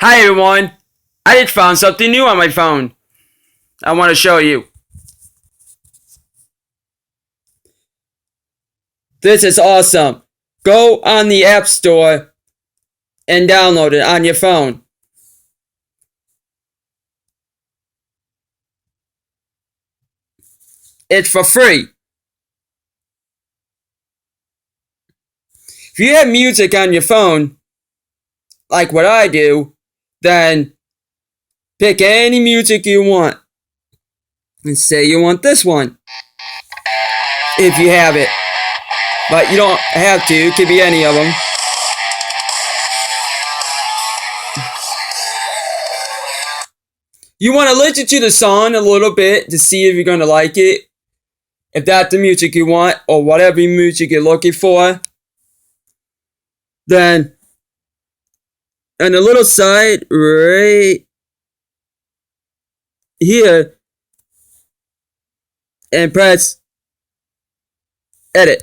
Hi everyone! I just found something new on my phone. I want to show you. This is awesome. Go on the App Store and download it on your phone. It's for free. If you have music on your phone, like what I do, then pick any music you want. And say you want this one. If you have it. But you don't have to. It could be any of them. You want to listen to the song a little bit to see if you're going to like it. If that's the music you want, or whatever music you're looking for. Then, on the little side, right here, and press edit.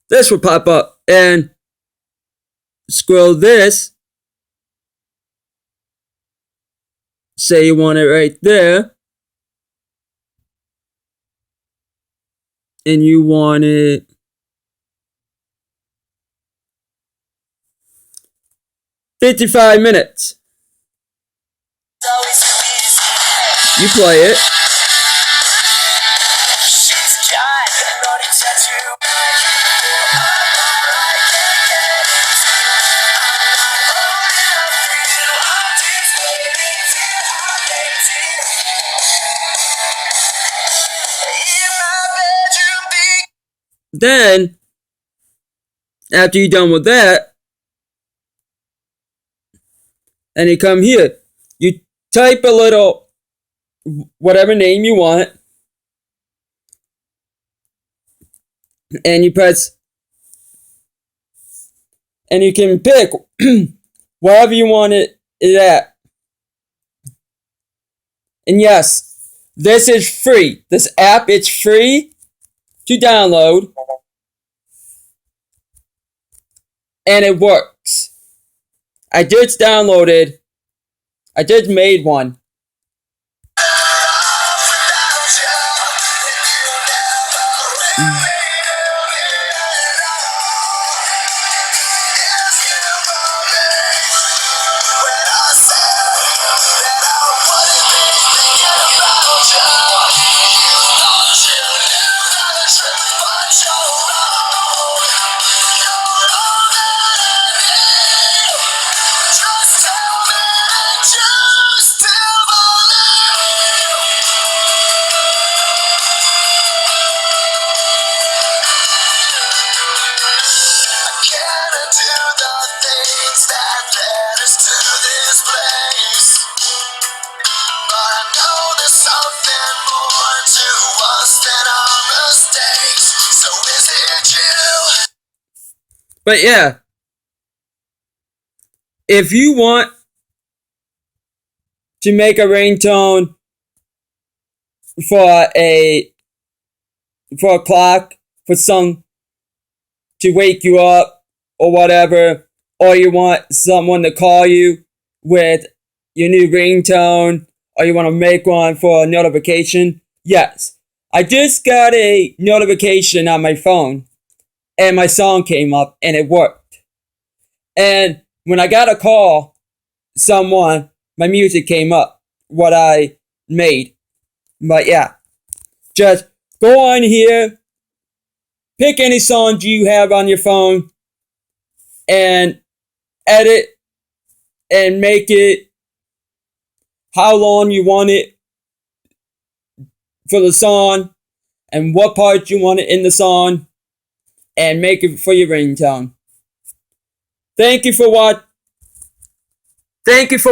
This will pop up, and scroll this. Say you want it right there. And you want it "55 minutes." You play it. Then, after you're done with that, and you come here, you type a little whatever name you want, and you press, and you can pick wherever you want it at. And yes, this is free. This app is free to download, and it works. I just made one. But yeah, if you want to make a ringtone for a clock, for some to wake you up or whatever, or you want someone to call you with your new ringtone, or you want to make one for a notification, yes. I just got a notification on my phone, and my song came up, and it worked. And when I got a call, someone, my music came up, what I made. But yeah, just go on here, pick any songs you have on your phone, and edit and make it how long you want it for the song, and what part you want it in the song, and make it for your ringtone. Thank you for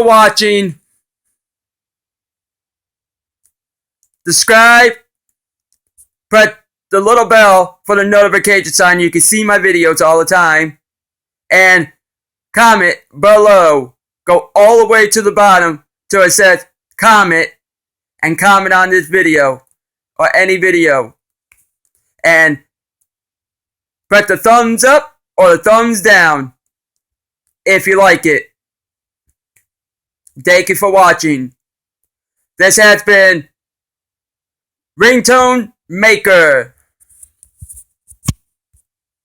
watching. Subscribe, press the little bell for the notification sign. You can see my videos all the time. And comment below. Go all the way to the bottom till it says comment, and comment on this video or any video. And press the thumbs up or a thumbs down if you like it. Thank you for watching. This has been Ringtone Maker.